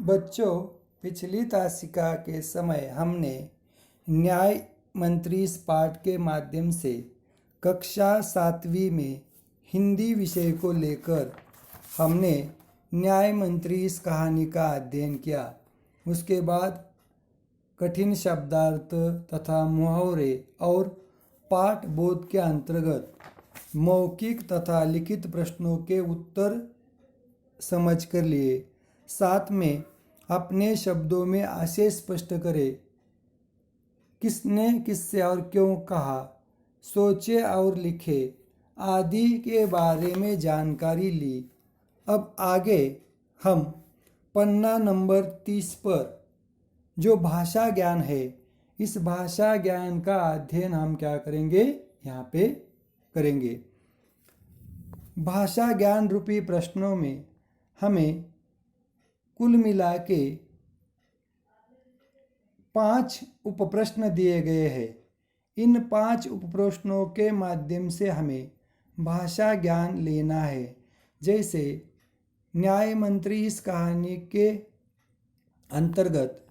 बच्चों, पिछली तासिका के समय हमने न्याय मंत्री इस पाठ के माध्यम से कक्षा 7वीं में हिंदी विषय को लेकर हमने न्याय मंत्री इस कहानी का अध्ययन किया। उसके बाद कठिन शब्दार्थ तथा मुहावरे और पाठ बोध के अंतर्गत मौखिक तथा लिखित प्रश्नों के उत्तर समझ कर लिए। साथ में अपने शब्दों में आशय स्पष्ट करें, किसने किससे और क्यों कहा, सोचे और लिखे आदि के बारे में जानकारी ली। अब आगे हम पन्ना नंबर 30 पर जो भाषा ज्ञान है, इस भाषा ज्ञान का अध्ययन हम क्या करेंगे, यहाँ पे करेंगे। भाषा ज्ञान रूपी प्रश्नों में हमें कुल मिला के 5 उपप्रश्न दिए गए हैं। इन 5 उपप्रश्नों के माध्यम से हमें भाषा ज्ञान लेना है। जैसे न्याय मंत्री इस कहानी के अंतर्गत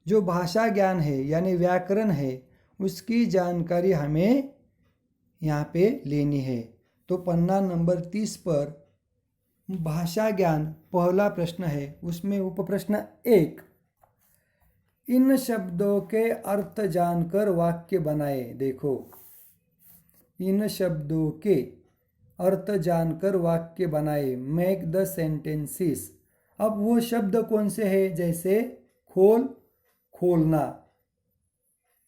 जो भाषा ज्ञान है यानी व्याकरण है, उसकी जानकारी हमें यहाँ पे लेनी है। तो पन्ना नंबर 30 पर भाषा ज्ञान पहला प्रश्न है। उसमें उपप्रश्न 1, इन शब्दों के अर्थ जानकर वाक्य बनाए। देखो, इन शब्दों के अर्थ जानकर वाक्य बनाए, मेक द सेंटेंसेस। अब वो शब्द कौन से हैं? जैसे खोल, खोलना।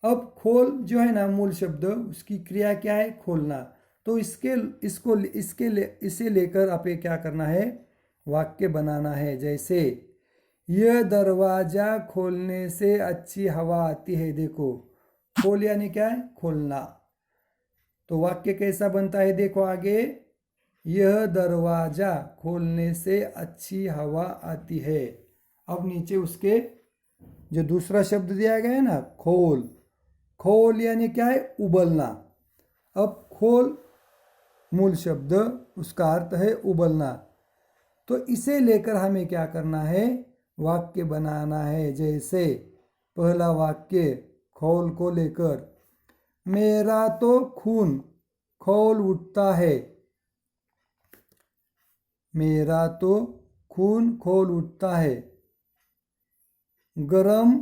अब खोल जो है ना मूल शब्द, उसकी क्रिया क्या है? खोलना। तो इसे लेकर आपे क्या करना है? वाक्य बनाना है। जैसे यह दरवाजा खोलने से अच्छी हवा आती है। देखो, खोल यानी क्या है? खोलना। तो वाक्य कैसा बनता है? देखो आगे, यह दरवाजा खोलने से अच्छी हवा आती है। अब नीचे उसके जो दूसरा शब्द दिया गया है ना, खोल। खोल यानी क्या है? उबलना। अब खोल मूल शब्द, उसका अर्थ है उबलना। तो इसे लेकर हमें क्या करना है? वाक्य बनाना है। जैसे पहला वाक्य खोल को लेकर, मेरा तो खून खौल उठता है। मेरा तो खून खौल उठता है। गरम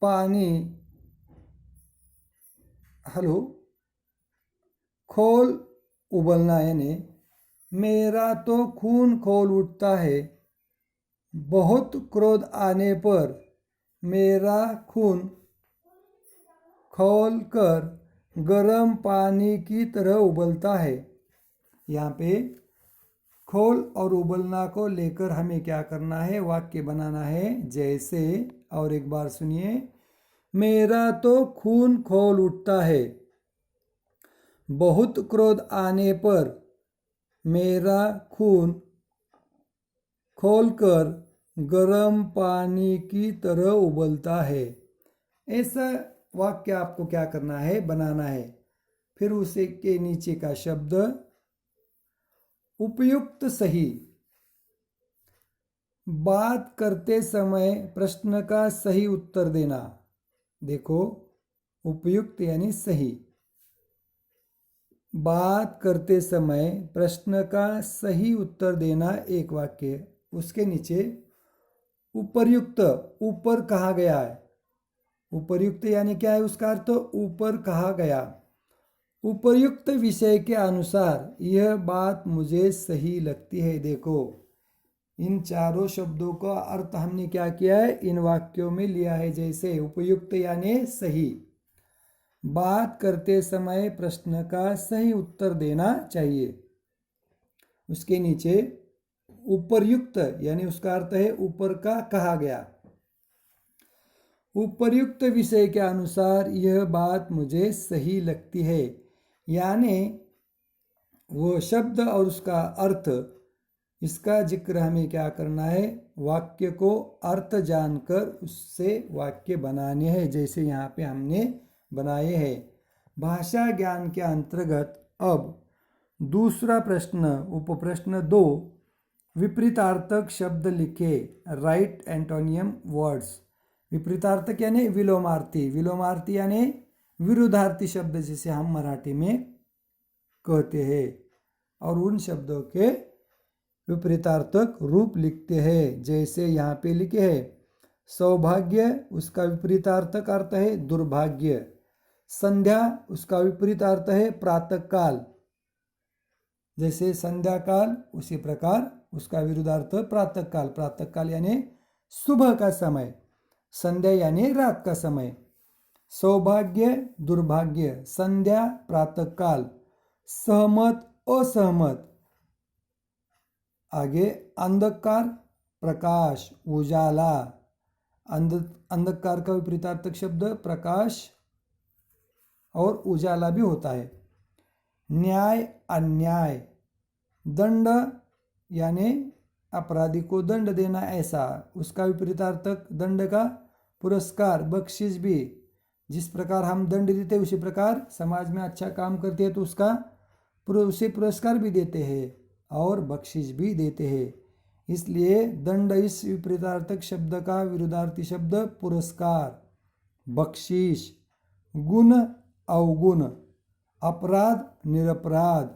पानी, हेलो, खौल उबलना यानी मेरा तो खून खौल उठता है। बहुत क्रोध आने पर मेरा खून खौल कर गर्म पानी की तरह उबलता है। यहाँ पे खौल और उबलना को लेकर हमें क्या करना है? वाक्य बनाना है। जैसे, और एक बार सुनिए, मेरा तो खून खौल उठता है। बहुत क्रोध आने पर मेरा खून खौलकर गर्म पानी की तरह उबलता है। ऐसा वाक्य आपको क्या करना है? बनाना है। फिर उसे के नीचे का शब्द उपयुक्त सही। बात करते समय प्रश्न का सही उत्तर देना। देखो, उपयुक्त यानी सही। बात करते समय प्रश्न का सही उत्तर देना एक वाक्य। उसके नीचे उपर्युक्त, ऊपर कहा गया है। उपर्युक्त यानी क्या है? उसका अर्थ ऊपर कहा गया। उपर्युक्त विषय के अनुसार यह बात मुझे सही लगती है। देखो, इन चारों शब्दों का अर्थ हमने क्या किया है? इन वाक्यों में लिया है। जैसे उपयुक्त यानी सही। बात करते समय प्रश्न का सही उत्तर देना चाहिए। उसके नीचे उपर्युक्त यानी उसका अर्थ है ऊपर का कहा गया। उपर्युक्त विषय के अनुसार यह बात मुझे सही लगती है, यानी वो शब्द और उसका अर्थ, इसका जिक्र हमें क्या करना है? वाक्य को अर्थ जानकर उससे वाक्य बनाने हैं। जैसे यहाँ पे हमने बनाए हैं। भाषा ज्ञान के अंतर्गत अब दूसरा प्रश्न, उपप्रश्न 2, विपरीतार्थक शब्द लिखे, राइट एंटोनियम वर्ड्स। विपरीतार्थक यानी विलोमार्थी, विलोमार्थी यानी विरुद्धार्थी शब्द जिसे हम मराठी में कहते हैं, और उन शब्दों के विपरीतार्थक रूप लिखते हैं। जैसे यहाँ पे लिखे हैं सौभाग्य, उसका विपरीतार्थक अर्थ है दुर्भाग्य। संध्या, उसका विपरीतार्थ है प्रातःकाल। जैसे संध्या काल, उसी प्रकार उसका विरुद्धार्थ प्रातःकाल। प्रातःकाल यानी सुबह का समय, संध्या यानी रात का समय। सौभाग्य दुर्भाग्य, संध्या प्रातःकाल। सहमत असहमत, आगे अंधकार प्रकाश उजाला। अंधकार का विपरीतार्थक शब्द प्रकाश और उजाला भी होता है। न्याय अन्याय, दंड यानी अपराधी को दंड देना ऐसा, उसका विपरीतार्थक दंड का पुरस्कार बख्शिश भी। जिस प्रकार हम दंड देते उसी प्रकार समाज में अच्छा काम करते हैं तो उसे पुरस्कार भी देते हैं और बख्शिश भी देते हैं। इसलिए दंड इस विपरीतार्थक शब्द का विरुद्धार्थी शब्द पुरस्कार बख्शिश। गुण अवगुण, अपराध निरपराध।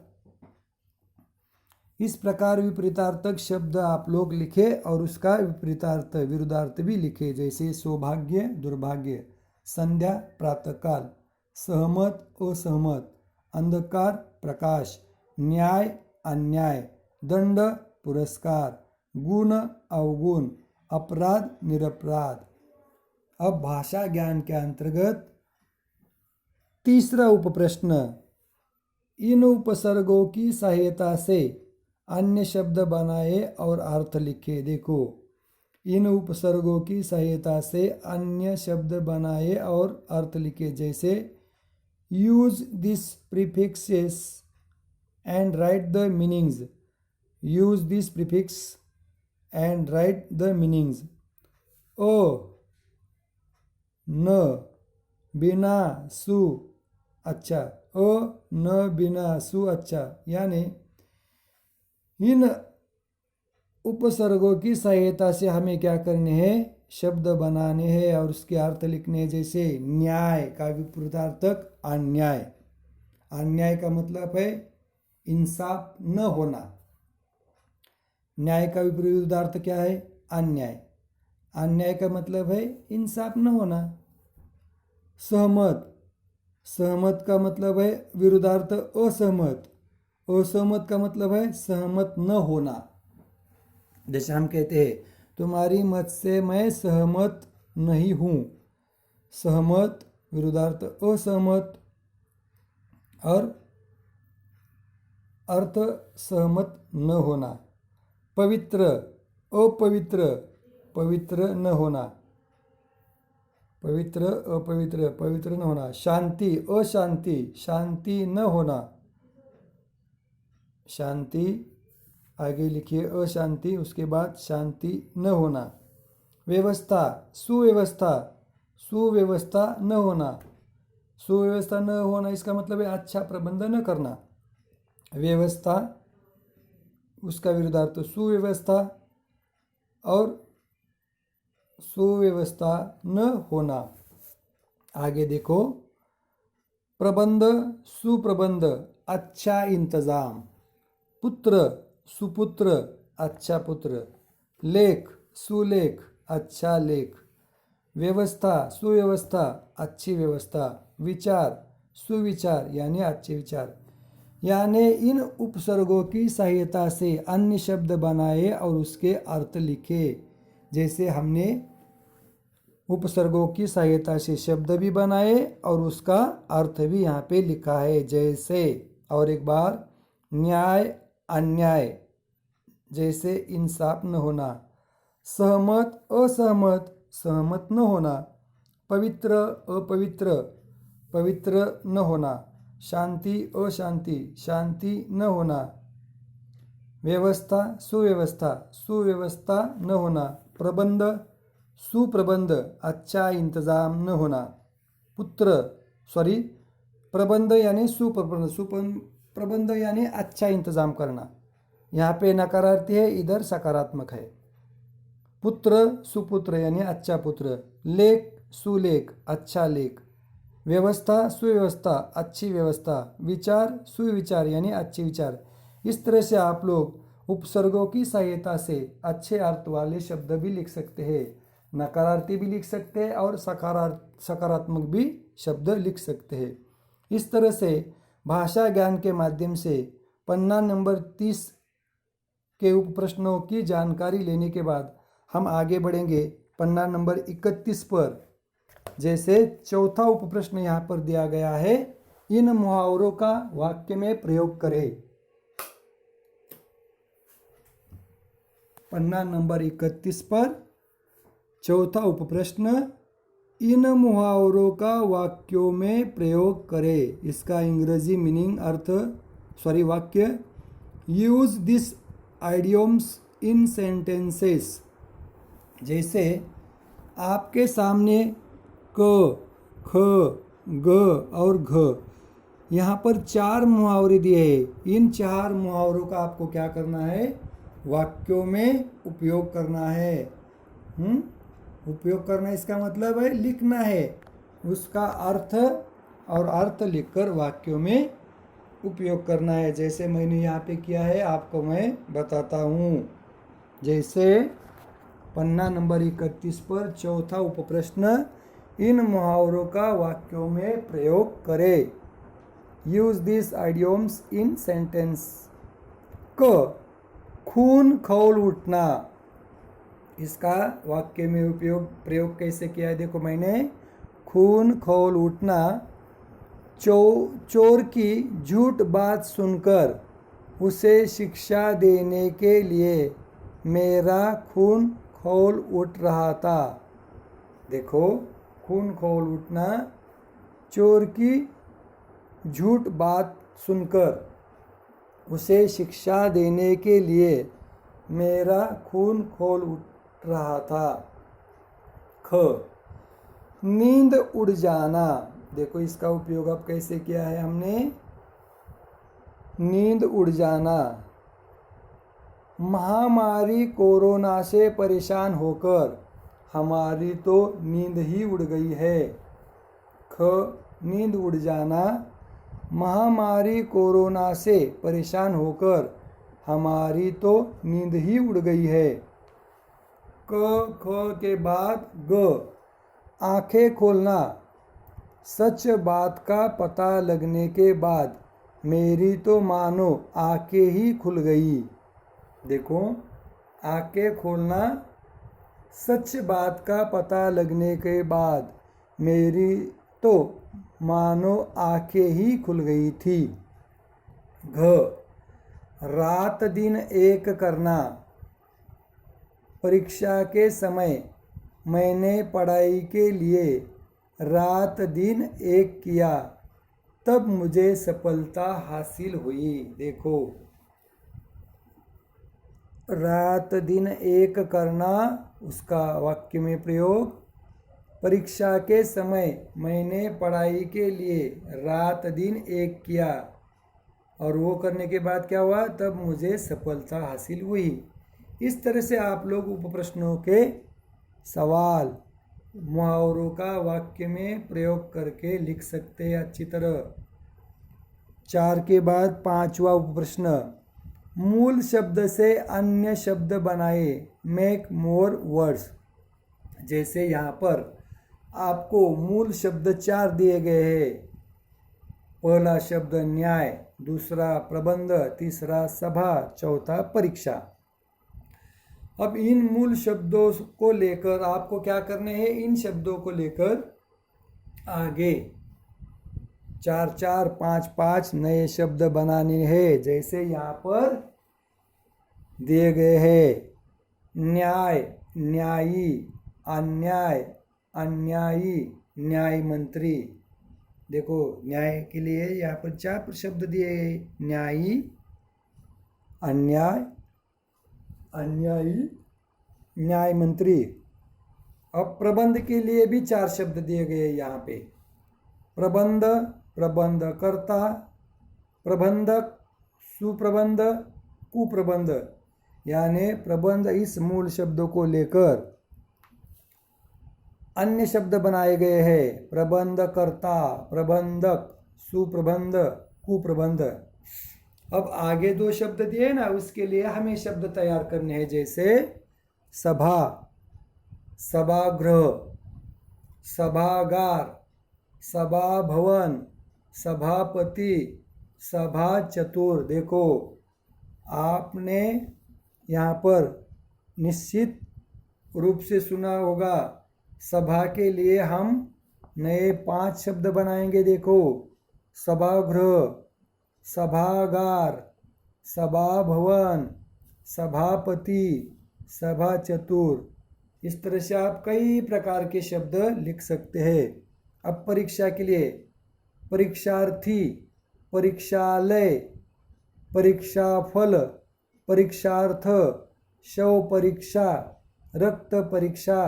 इस प्रकार विपरीतार्थक शब्द आप लोग लिखे और उसका विपरीतार्थ विरुद्धार्थ भी लिखे। जैसे सौभाग्य दुर्भाग्य, संध्या प्रातःकाल, सहमत असहमत, अंधकार प्रकाश, न्याय अन्याय, दंड पुरस्कार, गुण अवगुण, अपराध निरपराध। अब भाषा ज्ञान के अंतर्गत तीसरा उपप्रश्न, इन उपसर्गों की सहायता से अन्य शब्द बनाए और अर्थ लिखे। देखो, इन उपसर्गों की सहायता से अन्य शब्द बनाए और अर्थ लिखे। जैसे use this prefixes and write the meanings. Use this prefix and write the meanings. ओ न बिना सु अच्छा, ओ न बिना सु अच्छा, यानी इन उपसर्गों की सहायता से हमें क्या करने हैं, शब्द बनाने हैं और उसके अर्थ लिखने हैं। जैसे न्याय का विपरीतार्थक अन्याय। अन्याय का मतलब है इंसाफ न होना। न्याय का विपरीतार्थ क्या है, अन्याय। अन्याय का मतलब है इंसाफ न होना। सहमत, सहमत का मतलब है विरुद्धार्थ असहमत। असहमत का मतलब है सहमत न होना। जैसे हम कहते हैं तुम्हारी मत से मैं सहमत नहीं हूँ। सहमत विरुद्धार्थ असहमत और अर्थ सहमत न होना। पवित्र अपवित्र, पवित्र न होना। पवित्र अपवित्र, पवित्र न होना। शांति अशांति, शांति न होना। शांति आगे लिखिए अशांति, उसके बाद शांति न होना। व्यवस्था सुव्यवस्था, सुव्यवस्था न होना। सुव्यवस्था न होना इसका मतलब है अच्छा प्रबंध न करना। व्यवस्था उसका विरुद्धार्थ सुव्यवस्था और सुव्यवस्था न होना। आगे देखो, प्रबंध सुप्रबंध, अच्छा इंतजाम। पुत्र सुपुत्र, अच्छा पुत्र। लेख सुलेख, अच्छा लेख। व्यवस्था सुव्यवस्था, अच्छी व्यवस्था। विचार सुविचार यानी अच्छे विचार। यानी इन उपसर्गों की सहायता से अन्य शब्द बनाए और उसके अर्थ लिखे। जैसे हमने उपसर्गों की सहायता से शब्द भी बनाए और उसका अर्थ भी यहाँ पे लिखा है। जैसे, और एक बार, न्याय अन्याय, जैसे इंसाफ न होना। सहमत असहमत, सहमत न होना। पवित्र अपवित्र, पवित्र न होना। शांति अशांति, शांति न होना। व्यवस्था सुव्यवस्था, सुव्यवस्था न होना। प्रबंध सुप्रबंध, अच्छा इंतजाम न होना। प्रबंध यानी सुप्रबंध, प्रबंध यानी अच्छा इंतजाम करना। यहाँ पे नकारार्थी है, इधर सकारात्मक है। पुत्र सुपुत्र यानी अच्छा पुत्र, लेख सुलेख अच्छा लेख, व्यवस्था सुव्यवस्था अच्छी व्यवस्था, विचार सुविचार यानी अच्छे विचार। इस तरह से आप लोग उपसर्गों की सहायता से अच्छे अर्थ वाले शब्द भी लिख सकते हैं, नकारार्थी भी लिख सकते हैं और सकारात्मक भी शब्द लिख सकते हैं। इस तरह से भाषा ज्ञान के माध्यम से पन्ना नंबर 30 के उप प्रश्नों की जानकारी लेने के बाद हम आगे बढ़ेंगे पन्ना नंबर 31 पर। जैसे चौथा उप प्रश्न यहाँ पर दिया गया है, इन मुहावरों का वाक्य में प्रयोग करें। पन्ना नंबर 31 पर चौथा उप प्रश्न, इन मुहावरों का वाक्यों में प्रयोग करें। इसका अंग्रेजी मीनिंग वाक्य, use this idioms in sentences. जैसे आपके सामने क, ख, ग और घ, यहाँ पर 4 मुहावरे दिए हैं। इन 4 मुहावरों का आपको क्या करना है, वाक्यों में उपयोग करना है। उपयोग करना इसका मतलब है लिखना है, उसका अर्थ और अर्थ लिखकर वाक्यों में उपयोग करना है। जैसे मैंने यहाँ पे किया है आपको मैं बताता हूँ। जैसे पन्ना नंबर 31 पर चौथा उप प्रश्न, इन मुहावरों का वाक्यों में प्रयोग करें। Use this idioms in sentence. क, खून खौल उठना। इसका वाक्य में प्रयोग कैसे किया है, देखो मैंने, खून खौल उठना, चोर की झूठ बात सुनकर उसे शिक्षा देने के लिए मेरा खून खौल उठ रहा था। देखो, खून खौल उठना, चोर की झूठ बात सुनकर उसे शिक्षा देने के लिए मेरा खून खौल उठ रहा था। ख, नींद उड़ जाना। देखो इसका उपयोग अब कैसे किया है हमने, नींद उड़ जाना, महामारी कोरोना से परेशान होकर हमारी तो नींद ही उड़ गई है। ख, नींद उड़ जाना, महामारी कोरोना से परेशान होकर हमारी तो नींद ही उड़ गई है। क, ख के बाद ग, आंखें खोलना, सच बात का पता लगने के बाद मेरी तो मानो आंखें ही खुल गई। देखो, आंखें खोलना, सच बात का पता लगने के बाद मेरी तो मानो आंखें ही खुल गई थी। घ, रात दिन एक करना, परीक्षा के समय मैंने पढ़ाई के लिए रात दिन एक किया, तब मुझे सफलता हासिल हुई। देखो, रात दिन एक करना, उसका वाक्य में प्रयोग, परीक्षा के समय मैंने पढ़ाई के लिए रात दिन एक किया और वो करने के बाद क्या हुआ, तब मुझे सफलता हासिल हुई। इस तरह से आप लोग उप प्रश्नों के सवाल मुहावरों का वाक्य में प्रयोग करके लिख सकते हैं अच्छी तरह। 4 के बाद 5वां उप प्रश्न, मूल शब्द से अन्य शब्द बनाए, मेक मोर वर्ड्स। जैसे यहाँ पर आपको मूल शब्द 4 दिए गए हैं। पहला शब्द न्याय, दूसरा प्रबंध, तीसरा सभा, चौथा परीक्षा। अब इन मूल शब्दों को लेकर आपको क्या करने हैं, इन शब्दों को लेकर आगे 4-4, 5-5 नए शब्द बनाने हैं। जैसे यहाँ पर दिए गए हैं, न्याय, न्यायी, अन्याय, अन्यायी, न्याय मंत्री। देखो, न्याय के लिए यहाँ पर 4 शब्द दिए हैं, न्यायी, अन्याय, अन्यायी, न्याय मंत्री। अब प्रबंध के लिए भी 4 शब्द दिए गए यहाँ पे, प्रबंध, प्रबंधकर्ता, प्रबंधक, सुप्रबंध, कुप्रबंध यानी प्रबंध इस मूल शब्द को लेकर अन्य शब्द बनाए गए हैं। प्रबंधकर्ता, प्रबंधक, सुप्रबंध, कुप्रबंध। अब आगे दो शब्द दिए ना, उसके लिए हमें शब्द तैयार करने हैं, जैसे सभा, सभागृह, सभागार, सभा भवन, सभापति, सभा चतुर। देखो आपने यहाँ पर निश्चित रूप से सुना होगा, सभा के लिए हम नए 5 शब्द बनाएंगे। देखो सभागृह, सभागार, सभा भवन, सभापति, सभा चतुर। इस तरह से आप कई प्रकार के शब्द लिख सकते हैं। अब परीक्षा के लिए परीक्षार्थी, परीक्षालय, परीक्षाफल, परीक्षार्थ, शव परीक्षा, रक्त परीक्षा,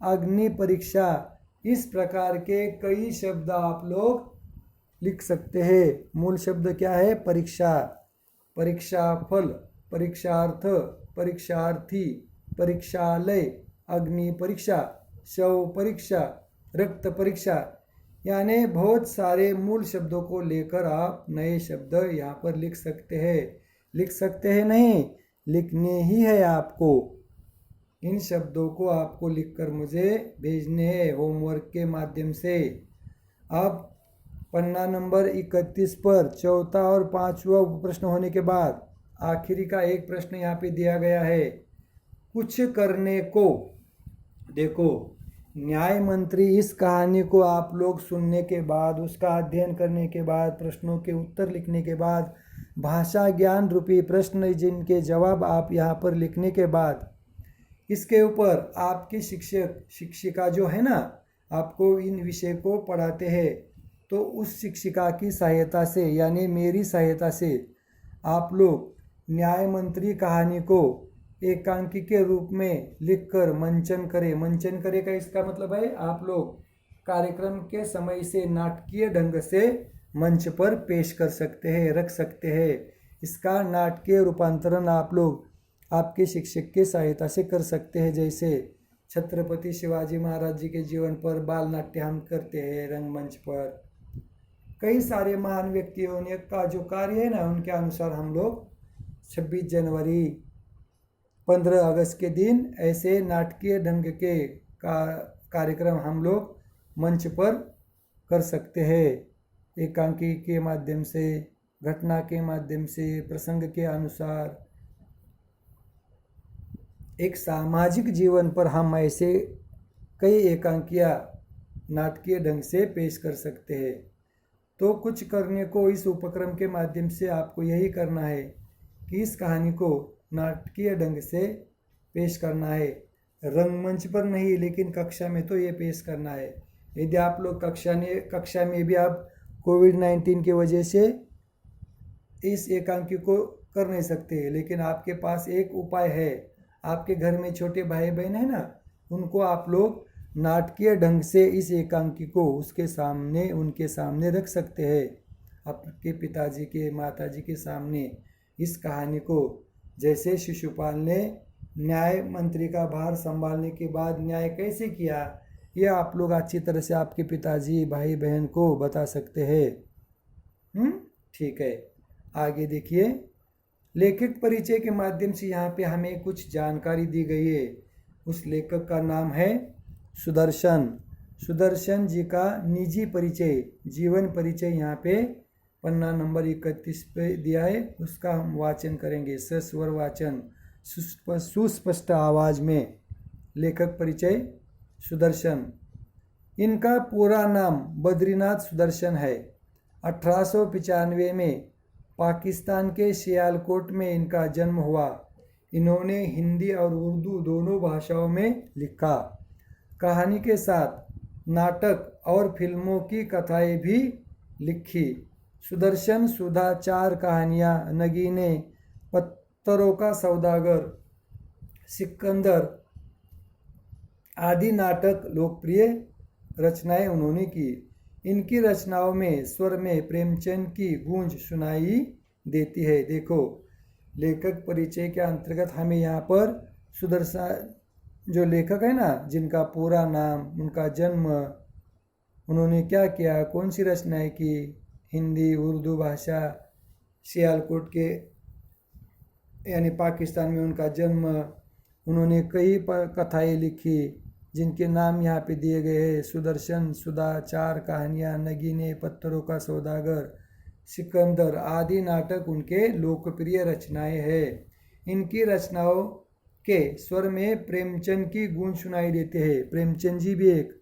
अग्नि परीक्षा, इस प्रकार के कई शब्द आप लोग लिख सकते हैं। मूल शब्द क्या है? परीक्षा, परीक्षाफल, परीक्षार्थ, परीक्षार्थी, परीक्षालय, अग्नि परीक्षा, शव परीक्षा, रक्त परीक्षा, यानी बहुत सारे मूल शब्दों को लेकर आप नए शब्द यहाँ पर लिख सकते हैं। लिख सकते हैं नहीं, लिखने ही है आपको। इन शब्दों को आपको लिखकर मुझे भेजने हैं होमवर्क के माध्यम से। अब पन्ना नंबर 31 पर चौथा और पांचवा प्रश्न होने के बाद आखिरी का एक प्रश्न यहाँ पे दिया गया है, कुछ करने को। देखो न्याय मंत्री, इस कहानी को आप लोग सुनने के बाद, उसका अध्ययन करने के बाद, प्रश्नों के उत्तर लिखने के बाद, भाषा ज्ञान रूपी प्रश्न जिनके जवाब आप यहाँ पर लिखने के बाद, इसके ऊपर आपके शिक्षक शिक्षिका जो है ना, आपको इन विषय को पढ़ाते हैं, तो उस शिक्षिका की सहायता से यानी मेरी सहायता से आप लोग न्याय मंत्री कहानी को एकांकी के रूप में लिखकर मंचन करें। मंचन करे का इसका मतलब है आप लोग कार्यक्रम के समय से नाटकीय ढंग से मंच पर पेश कर सकते हैं, रख सकते हैं। इसका नाटकीय रूपांतरण आप लोग आपके शिक्षक की सहायता से कर सकते हैं। जैसे छत्रपति शिवाजी महाराज जी के जीवन पर बाल नाट्य हम करते हैं रंगमंच पर। कई सारे महान व्यक्तियों ने का जो कार्य है ना, उनके अनुसार हम लोग 26 जनवरी 15 अगस्त के दिन ऐसे नाटकीय ढंग के कार्यक्रम हम लोग मंच पर कर सकते हैं। एकांकी के माध्यम से, घटना के माध्यम से, प्रसंग के अनुसार एक सामाजिक जीवन पर हम ऐसे कई एकांकियाँ नाटकीय ढंग से पेश कर सकते हैं। तो कुछ करने को इस उपक्रम के माध्यम से आपको यही करना है कि इस कहानी को नाटकीय ढंग से पेश करना है। रंगमंच पर नहीं, लेकिन कक्षा में तो ये पेश करना है। यदि आप लोग कक्षा में भी आप कोविड-19 की वजह से इस एकांकी को कर नहीं सकते, लेकिन आपके पास एक उपाय है। आपके घर में छोटे भाई बहन है ना, उनको आप लोग नाटकीय ढंग से इस एकांकी को उनके सामने रख सकते हैं। आपके पिताजी के, माताजी के सामने इस कहानी को, जैसे शिशुपाल ने न्याय मंत्री का भार संभालने के बाद न्याय कैसे किया, ये आप लोग अच्छी तरह से आपके पिताजी, भाई बहन को बता सकते हैं। ठीक है, आगे देखिए। लेखक परिचय के माध्यम से यहाँ पे हमें कुछ जानकारी दी गई है। उस लेखक का नाम है सुदर्शन। सुदर्शन जी का निजी परिचय, जीवन परिचय यहाँ पे पन्ना नंबर 31 पे दिया है। उसका हम वाचन करेंगे, सस्वर वाचन, सुस्पष्ट आवाज में। लेखक परिचय सुदर्शन। इनका पूरा नाम बद्रीनाथ सुदर्शन है। 1895 में पाकिस्तान के सियालकोट में इनका जन्म हुआ। इन्होंने हिंदी और उर्दू दोनों भाषाओं में लिखा। कहानी के साथ नाटक और फिल्मों की कथाएं भी लिखी। सुदर्शन सुधा, 4 कहानियाँ, नगीने, पत्थरों का सौदागर, सिकंदर आदि नाटक लोकप्रिय रचनाएं उन्होंने की। इनकी रचनाओं में स्वर में प्रेमचंद की गूंज सुनाई देती है। देखो लेखक परिचय के अंतर्गत हमें यहाँ पर सुदर्शन जो लेखक है ना, जिनका पूरा नाम, उनका जन्म, उन्होंने क्या किया, कौन सी रचनाएं की, हिंदी उर्दू भाषा, सियालकोट के यानी पाकिस्तान में उनका जन्म, उन्होंने कई कथाएं लिखी जिनके नाम यहाँ पे दिए गए हैं, सुदर्शन, सुधा, चार कहानियाँ, नगीने, पत्थरों का सौदागर, सिकंदर आदि नाटक उनके लोकप्रिय रचनाएं हैं। इनकी रचनाओं के स्वर में प्रेमचंद की गूंज सुनाई देते हैं। प्रेमचंद जी भी एक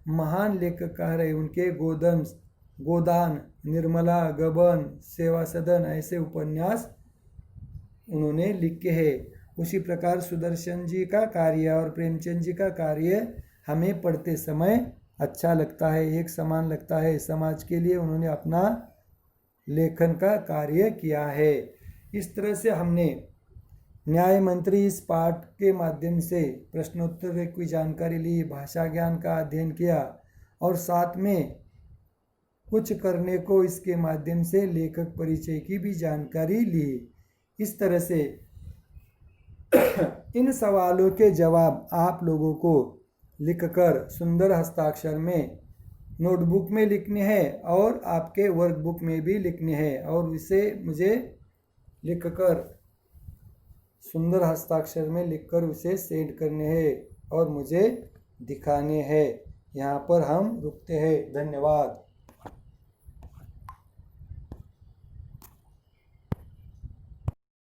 महान लेखककार है। उनके गोदान, निर्मला, गबन, सेवा सदन ऐसे उपन्यास उन्होंने लिखे हैं। उसी प्रकार सुदर्शन जी का कार्य और प्रेमचंद जी का कार्य हमें पढ़ते समय अच्छा लगता है, एक समान लगता है। समाज के लिए उन्होंने अपना लेखन का कार्य किया है। इस तरह से हमने न्याय मंत्री इस पाठ के माध्यम से प्रश्नोत्तर की जानकारी ली, भाषा ज्ञान का अध्ययन किया और साथ में कुछ करने को इसके माध्यम से लेखक परिचय की भी जानकारी ली। इस तरह से इन सवालों के जवाब आप लोगों को लिखकर सुंदर हस्ताक्षर में नोटबुक में लिखने हैं और आपके वर्कबुक में भी लिखने हैं और इसे मुझे लिखकर सुंदर हस्ताक्षर में लिखकर उसे सेंड करने हैं और मुझे दिखाने हैं। यहाँ पर हम रुकते हैं। धन्यवाद।